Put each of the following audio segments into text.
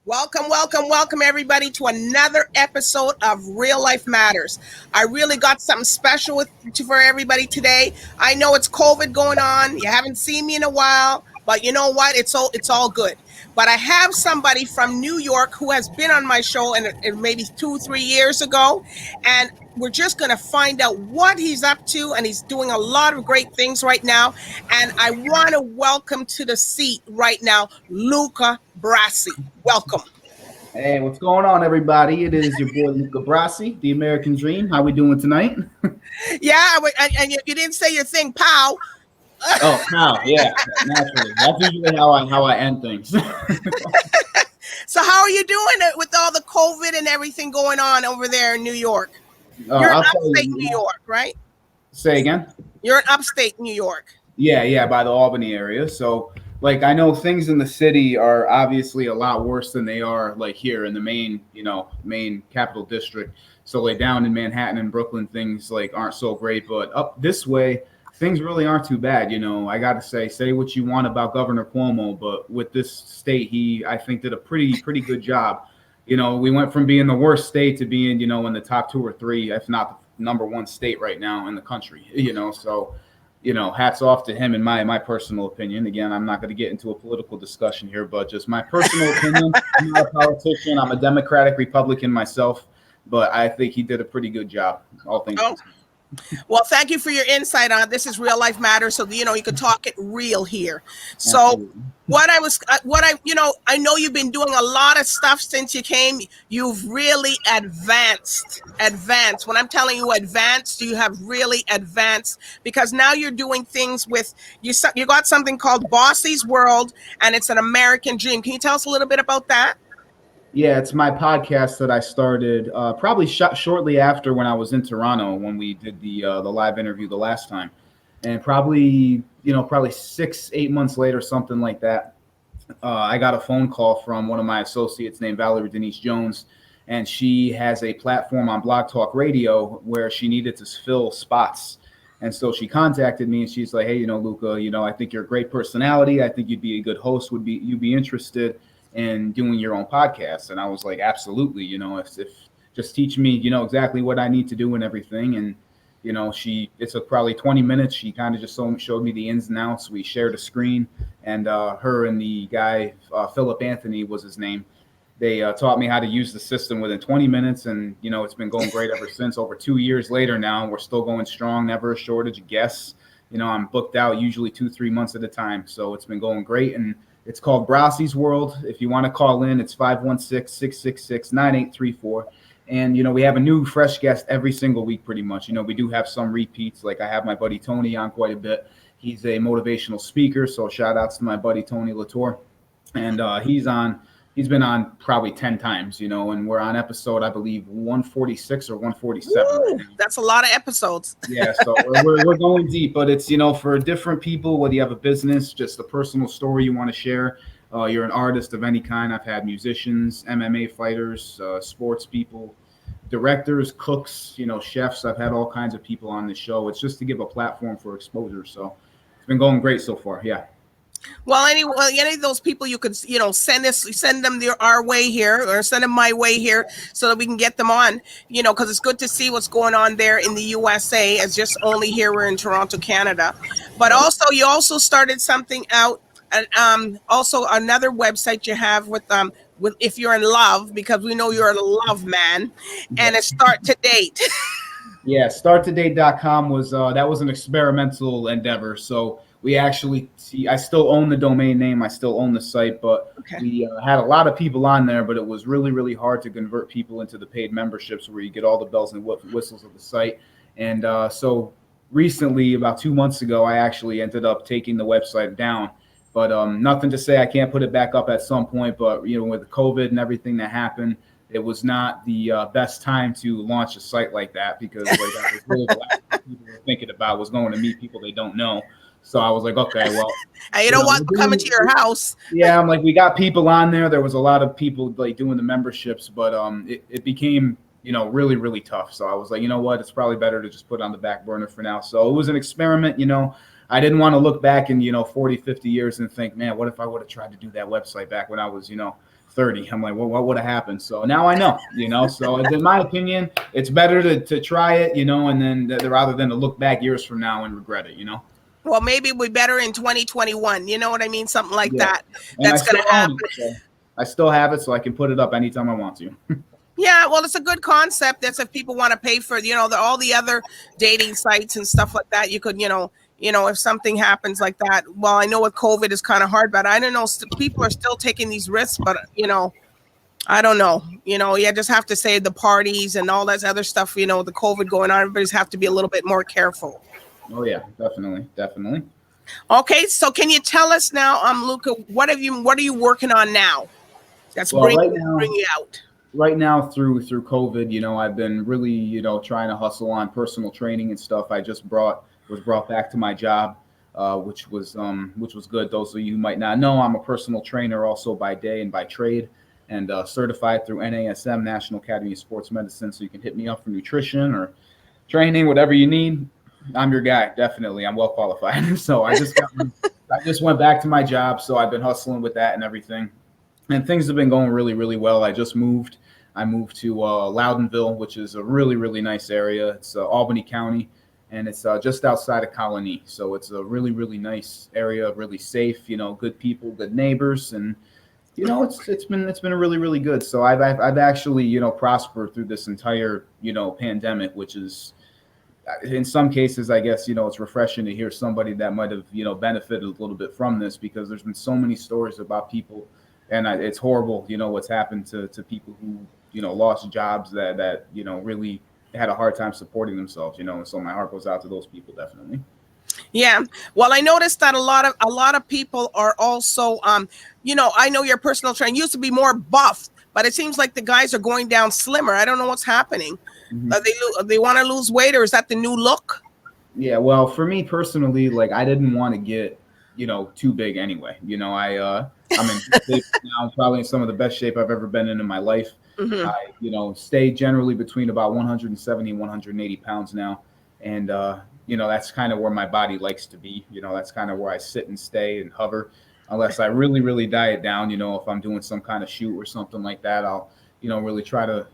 Welcome, welcome, welcome, everybody, to another episode of Real Life Matters. I really got something special for everybody today. I know it's COVID going on. You haven't seen me in a while, but you know what? It's all good. But I have somebody from New York who has been on my show and maybe 2, 3 years ago, and we're just going to find out what he's up to, and he's doing a lot of great things right now. And I want to welcome to the seat right now, Luca Brassy. Welcome. Hey, what's going on, everybody? It is your boy Luca Brassy, the American Dream. How we doing tonight? Yeah, and you didn't say your thing, pal. Oh, how? Yeah, naturally. That's usually how I end things. So how are you doing it with all the COVID and everything going on over there in New York? You're in I'll tell upstate you. New York, right? Say again. You're in upstate New York. Yeah, by the Albany area. So, like, I know things in the city are obviously a lot worse than they are like here in the main capital district. So, like down in Manhattan and Brooklyn, things like aren't so great. But up this way, things really aren't too bad. I got to say what you want about Governor Cuomo, but with this state, I think did a pretty good job. We went from being the worst state to being, in the top two or three, if not the number one state right now in the country. So hats off to him in my personal opinion. Again, I'm not going to get into a political discussion here, but just my personal opinion. I'm not a politician. I'm a Democratic Republican myself, but I think he did a pretty good job, all things considered. Well, thank you for your insight on it. This is Real Life Matters, so you can talk it real here. So Absolutely. I know you've been doing a lot of stuff since you came. You've really advanced. When I'm telling you advanced, you have really advanced, because now you're doing things with you got something called Bossy's World, and it's an American dream. Can you tell us a little bit about that? Yeah, it's my podcast that I started probably shortly after when I was in Toronto when we did the live interview the last time, and probably 6-8 months later, something like that, I got a phone call from one of my associates named Valerie Denise Jones, and she has a platform on Blog Talk Radio where she needed to fill spots. And so she contacted me and she's like, hey, Luca, I think you're a great personality. I think you'd be a good host. You'd be interested in doing your own podcast? And I was like, absolutely. If just teach me, exactly what I need to do and everything. And, it took probably 20 minutes. She kind of just showed me the ins and outs. We shared a screen, and her and the guy, Philip Anthony was his name. They taught me how to use the system within 20 minutes. And, it's been going great ever since. Over 2 years later now, we're still going strong, never a shortage of guests. I'm booked out usually 2-3 months at a time. So it's been going great. And it's called Brassy's World. If you want to call in, it's 516-666-9834. And, we have a new fresh guest every single week pretty much. We do have some repeats. Like I have my buddy Tony on quite a bit. He's a motivational speaker. So shout outs to my buddy Tony Latour. And he's been on probably 10 times, and we're on episode, I believe, 146 or 147. Ooh, that's a lot of episodes. Yeah, so we're going deep, but it's, for different people, whether you have a business, just a personal story you want to share, you're an artist of any kind. I've had musicians, MMA fighters, sports people, directors, cooks, chefs. I've had all kinds of people on the show. It's just to give a platform for exposure. So it's been going great so far. Yeah. Well, any of those people you could, send them our way here, or send them my way here, so that we can get them on, because it's good to see what's going on there in the USA, as just only here we're in Toronto, Canada. But also, you also started something out, and also another website you have with if you're in love, because we know you're a love man, and it's Start to Date. Yeah, starttodate.com was that was an experimental endeavor. So we actually I still own the domain name. I still own the site, but Okay. we had a lot of people on there, but it was really, really hard to convert people into the paid memberships where you get all the bells and whistles of the site. And so recently, about 2 months ago, I actually ended up taking the website down. But nothing to say I can't put it back up at some point. But, with COVID and everything that happened, it was not the best time to launch a site like that, because that was really the last thing people were thinking about was going to meet people they don't know. So I was like, okay, well, And you don't want them coming to your house. Yeah, I'm like, we got people on there. There was a lot of people like doing the memberships, but it became really, really tough. So I was like, you know what, it's probably better to just put it on the back burner for now. So it was an experiment. I didn't want to look back in 40, 50 years and think, man, what if I would have tried to do that website back when I was 30. I'm like, well, what would have happened? So now I know, So in my opinion, it's better to try it, and then rather than to look back years from now and regret it. Well, maybe we better in 2021. You know what I mean? Something like Yeah. that. And I That's going still to own happen. it. So I still have it, so I can put it up anytime I want to. Yeah, well, it's a good concept. That's if people want to pay for, all the other dating sites and stuff like that. You could, if something happens like that. Well, I know with COVID is kind of hard, but I don't know. People are still taking these risks, but I don't know. You just have to say the parties and all that other stuff. The COVID going on, everybody's have to be a little bit more careful. Oh yeah, definitely. Okay, so can you tell us now, Luca, what are you working on now? That's Well, bring you out. right now through COVID, I've been really, trying to hustle on personal training and stuff. I just was brought back to my job, which was good. Those of you who might not know, I'm a personal trainer also by day and by trade, and certified through NASM, National Academy of Sports Medicine. So you can hit me up for nutrition or training, whatever you need. I'm your guy, definitely. I'm well qualified. So I just went back to my job. So I've been hustling with that and everything. And things have been going really, really well. I moved to Loudonville, which is a really, really nice area. It's Albany County, and it's just outside of Colony. So it's a really, really nice area, really safe, good people, good neighbors. And, it's been really, really good. So I've actually, prospered through this entire, pandemic, which is, in some cases, I guess, it's refreshing to hear somebody that might have, benefited a little bit from this, because there's been so many stories about people. And it's horrible, what's happened to people who, lost jobs that really had a hard time supporting themselves, and so my heart goes out to those people, definitely. Yeah. Well, I noticed that a lot of people are also, I know your personal trainer used to be more buff, but it seems like the guys are going down slimmer. I don't know what's happening. Mm-hmm. They want to lose weight, or is that the new look? Yeah. Well, for me personally, like, I didn't want to get, too big anyway. I'm in shape now, probably in some of the best shape I've ever been in my life. Mm-hmm. I, stay generally between about 170 and 180 pounds now. And, that's kind of where my body likes to be. That's kind of where I sit and stay and hover, unless I really, really diet down. If I'm doing some kind of shoot or something like that, I'll, really try to,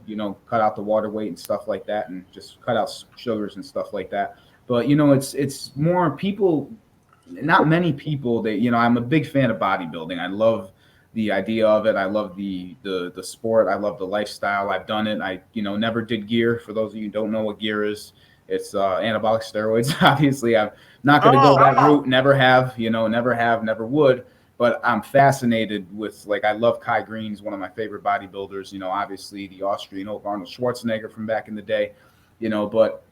cut out the water weight and stuff like that, and just cut out sugars and stuff like that. But, it's more people. Not many people that, I'm a big fan of bodybuilding. I love the idea of it. I love the sport. I love the lifestyle. I've done it. I, never did gear. For those of you who don't know what gear is, it's anabolic steroids. Obviously, I'm not going to go that route. Never have, never would. But I'm fascinated with, like, I love Kai Green's one of my favorite bodybuilders. Obviously the Austrian Oak, Arnold Schwarzenegger from back in the day. But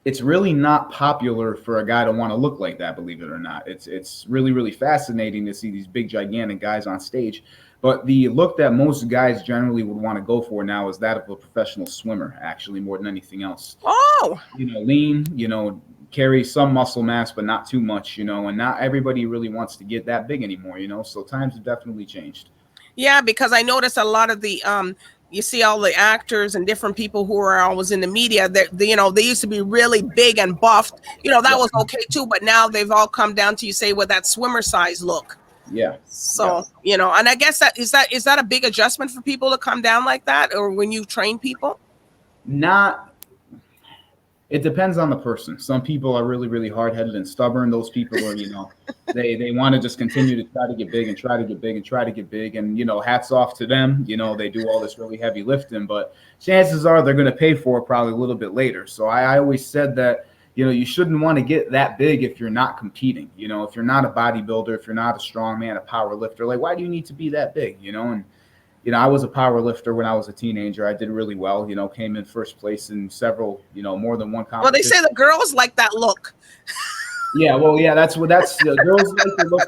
it's really not popular for a guy to want to look like that, believe it or not. It's really, really fascinating to see these big, gigantic guys on stage. But the look that most guys generally would want to go for now is that of a professional swimmer, actually, more than anything else. Oh! Lean, carry some muscle mass, but not too much, and not everybody really wants to get that big anymore, so times have definitely changed. Yeah, because I noticed a lot of the you see all the actors and different people who are always in the media that they used to be really big and buffed. That was okay too, but now they've all come down to, you say, with that swimmer size look. Yeah. So, and I guess that is that a big adjustment for people to come down like that, or when you train people? It depends on the person. Some people are really, really hard-headed and stubborn. Those people are, they want to just continue to try to get big and try to get big and try to get big. And, hats off to them. They do all this really heavy lifting, but chances are they're going to pay for it probably a little bit later. So I always said that, you shouldn't want to get that big if you're not competing. If you're not a bodybuilder, if you're not a strong man, a power lifter, like, why do you need to be that big, And I was a power lifter when I was a teenager. I did really well, came in first place in several, more than one competition. Well, they say the girls like that look. Yeah, well, yeah, girls like the look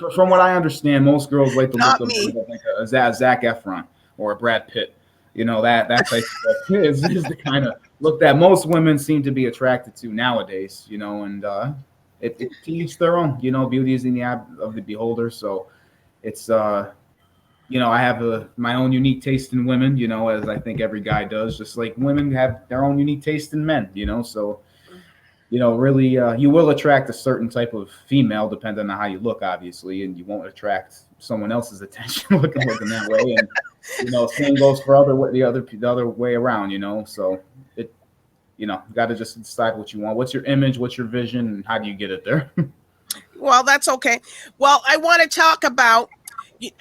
of, from what I understand, most girls like the look of like a Zac Efron or a Brad Pitt. That type of stuff is the kind of look that most women seem to be attracted to nowadays, and it to each their own, beauty is in the eye of the beholder. So it's, I have my own unique taste in women, as I think every guy does, just like women have their own unique taste in men, so. really, you will attract a certain type of female depending on how you look, obviously, and you won't attract someone else's attention looking that way. And same goes for the other way around. So it, you got to just decide what you want. What's your image? What's your vision? And how do you get it there? Well, that's okay. Well, I want to talk about.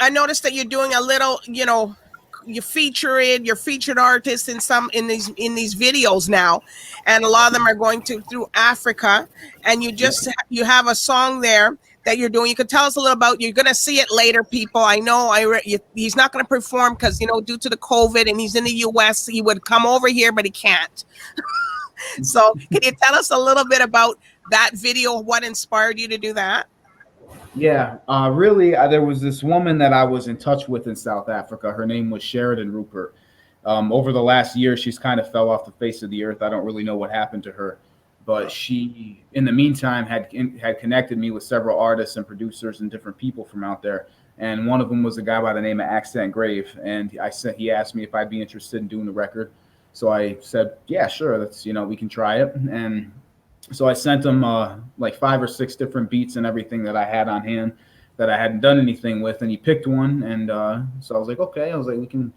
I noticed that you're doing a little, you're featured artists in these videos now, and a lot of them are going through Africa. And you have a song there that you're doing. You could tell us a little about. You're going to see it later, people. I know. He's not going to perform because due to the COVID, and he's in the U.S. He would come over here, but he can't. So, can you tell us a little bit about that video? What inspired you to do that? Yeah, really, there was this woman that I was in touch with in South Africa. Her name was Sheridan Rupert. Over the last year, she's kind of fell off the face of the earth. I don't really know what happened to her, but she, in the meantime, had connected me with several artists and producers and different people from out there. And one of them was a guy by the name of Accent Grave. And he asked me if I'd be interested in doing the record. So I said, yeah, sure. We can try it. And so I sent him like 5 or 6 different beats and everything that I had on hand that I hadn't done anything with, and he picked one. And so I was like, okay. I was like, we can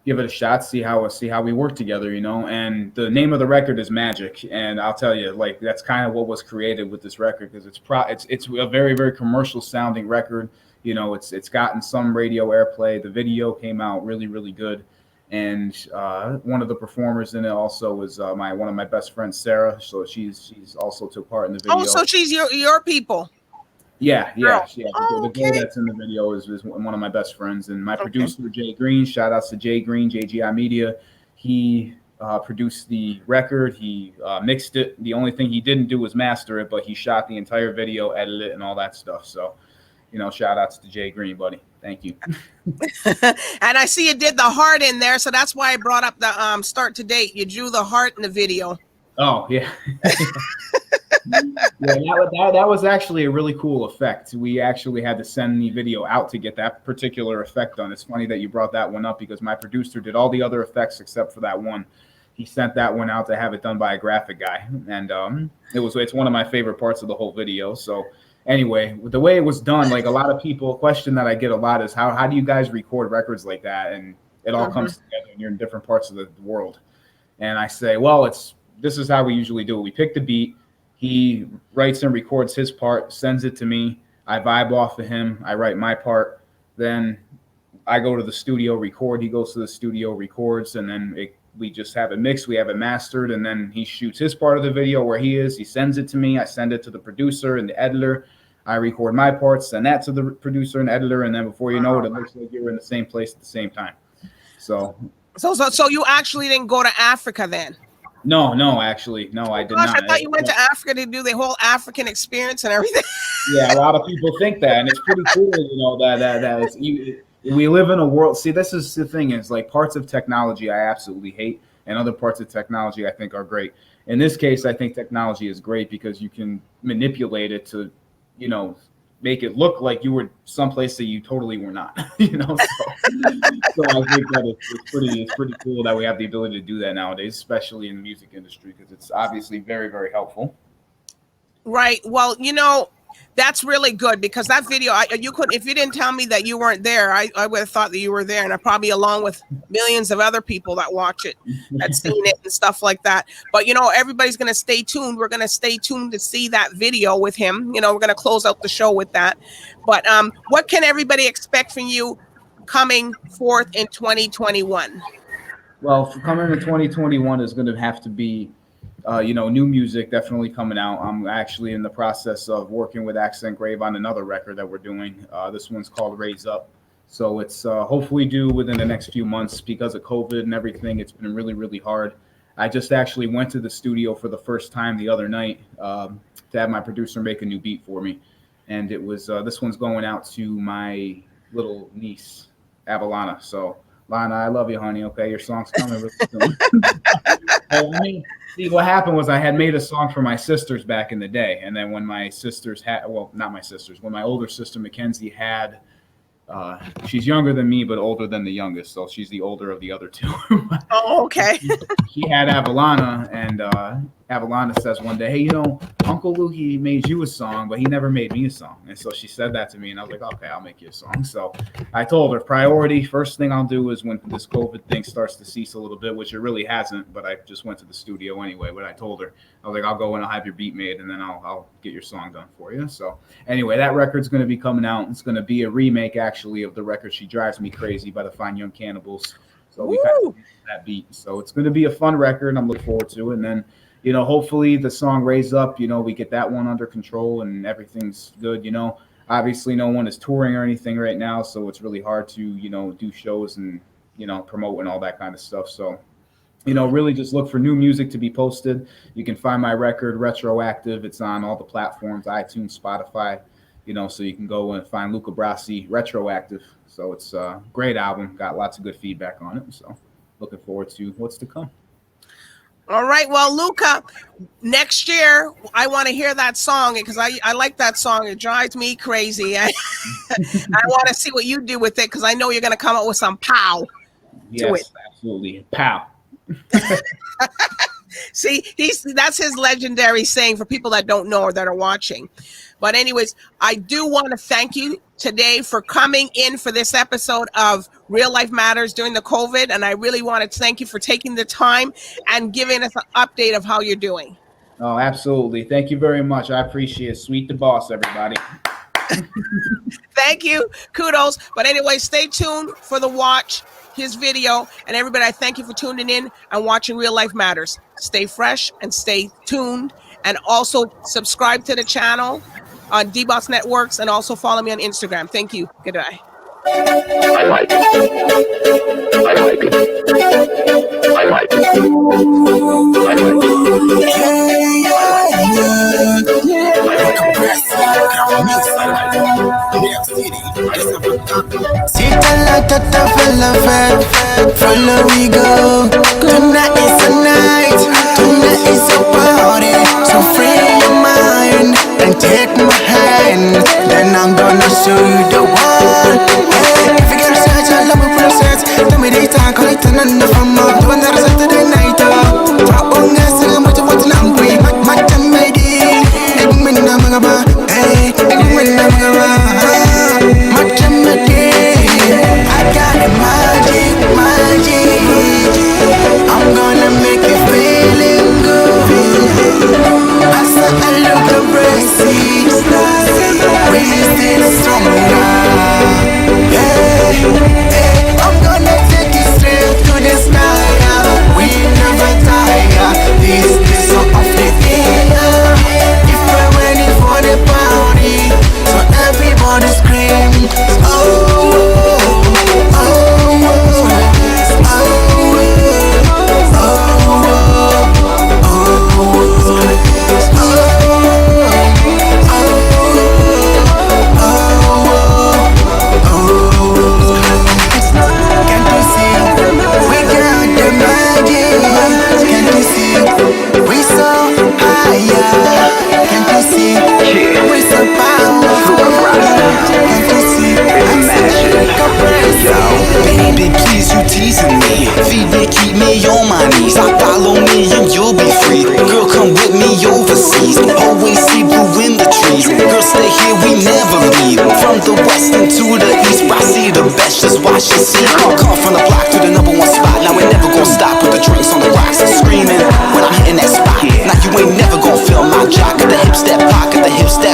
give it a shot, see how we work together, And the name of the record is Magic, and I'll tell you, like, that's kind of what was created with this record, because it's a very, very commercial sounding record. It's gotten some radio airplay. The video came out really, really good. And one of the performers in it also was one of my best friends, Sarah. So she's also took part in the video. Oh, so she's your people. Yeah. Oh, the girl that's in the video is one of my best friends, and my producer, Jay Green. Shout outs to Jay Green, JGI Media. He produced the record. He mixed it. The only thing he didn't do was master it, but he shot the entire video, edited it, and all that stuff. So, shout outs to Jay Green, buddy. Thank you. And I see you did the heart in there, so that's why I brought up the start to date. You drew the heart in the video. Oh, yeah. That was actually a really cool effect. We actually had to send the video out to get that particular effect done. It's funny that you brought that one up, because my producer did all the other effects except for that one. He sent that one out to have it done by a graphic guy, and it's one of my favorite parts of the whole video. So anyway, the way it was done, like, a lot of people, a question that I get a lot is how do you guys record records like that? And it all comes together, and you're in different parts of the world. And I say, well, this is how we usually do it. We pick the beat. He writes and records his part, sends it to me. I vibe off of him. I write my part. Then I go to the studio, record. He goes to the studio, records, and then we just have it mixed. We have it mastered, and then he shoots his part of the video where he is. He sends it to me. I send it to the producer and the editor. I record my parts, send that to the producer and editor, and then before you know it, it looks like you're in the same place at the same time. So you actually didn't go to Africa then? No, actually, no, I did not. I thought you went to Africa to do the whole African experience and everything. Yeah, a lot of people think that, and it's pretty cool, that we live in a world. See, this is the thing, is like, parts of technology I absolutely hate, and other parts of technology I think are great. In this case, I think technology is great because you can manipulate it to, make it look like you were someplace that you totally were not. So I think that it's pretty cool that we have the ability to do that nowadays, especially in the music industry, because it's obviously very, very helpful. Right. Well, that's really good, because that video, you couldn't, if you didn't tell me that you weren't there, I would have thought that you were there, and I probably, along with millions of other people that watch it, had seen it and stuff like that. But everybody's going to stay tuned. We're going to stay tuned to see that video with him. We're going to close out the show with that. But what can everybody expect from you coming forth in 2021? Well, coming in 2021 is going to have to be new music definitely coming out. I'm actually in the process of working with Accent Grave on another record that we're doing. This one's called Raise Up. So it's hopefully due within the next few months. Because of COVID and everything, it's been really, really hard. I just actually went to the studio for the first time the other night to have my producer make a new beat for me. And it was, this one's going out to my little niece, Avalana. So Lana, I love you, honey. Okay, your song's coming really soon. See, what happened was I had made a song for my sisters back in the day, and then when my sisters not my sisters, when my older sister Mackenzie had, she's younger than me but older than the youngest, so she's the older of the other two. Oh, okay. She had Avalana, and Avalana says one day, hey, Uncle Luke, made you a song, but he never made me a song. And so she said that to me, and I was like, okay, I'll make you a song. So I told her, priority, first thing I'll do is when this COVID thing starts to cease a little bit, which it really hasn't, but I just went to the studio anyway. But I told her, I was like, I'll go and I'll have your beat made, and then I'll get your song done for you. So anyway, that record's going to be coming out. It's going to be a remake, actually, of the record She Drives Me Crazy by the Fine Young Cannibals. So we kind of that beat. So it's going to be a fun record, and I'm looking forward to it. And then, hopefully the song Raise Up, we get that one under control and everything's good. Obviously no one is touring or anything right now, so it's really hard to, do shows and, promote and all that kind of stuff. So, really just look for new music to be posted. You can find my record Retroactive. It's on all the platforms, iTunes, Spotify, so you can go and find Luca Brassy Retroactive. So it's a great album. Got lots of good feedback on it. So looking forward to what's to come. All right. Well, Luca, next year, I want to hear that song because I like that song. It drives me crazy. I want to see what you do with it because I know you're going to come up with some pow to it. Absolutely. Pow. See, that's his legendary saying for people that don't know or that are watching. But anyways, I do want to thank you today for coming in for this episode of Real Life Matters during the COVID. And I really want to thank you for taking the time and giving us an update of how you're doing. Oh, absolutely. Thank you very much. I appreciate it. Sweet DBoss, everybody. Thank you. Kudos. But anyway, stay tuned for the watch, his video. And everybody, I thank you for tuning in and watching Real Life Matters. Stay fresh and stay tuned. And also subscribe to the channel on DBoss Networks and also follow me on Instagram. Thank you. Goodbye. I like it. I like it. I like it. I like it. Sita la tata velvet, follow we go. Tonight is a night, tonight is a party. So free your mind and take my hand. Then I'm gonna show you the one. Hey, if you get a search, I love a process. Tell me the time, call it an end from up. Do another Saturday night. From I'm what you want to know. My time, lady. Hey, I got the magic. I'm gonna make you feeling good. I saw a Luca Brassy, resisting stronger. Hey, I'm gonna take you straight to the sky. We never tire. This is so off the air. If we're ready for the party, so everybody scream. Baby, please, you teasing me. Fibe, keep me on my knees. Follow me and you'll be free. Girl, come with me overseas. Always see blue in the trees. Girl, stay here, we never leave. From the west into the east, I see the best, just watch and see. Come from the block to the #1 spot. Now we're never gonna stop with the drinks on the rocks and screaming when I'm hitting that spot. Now you ain't never gonna feel my jock at the hip step, pocket the hip step.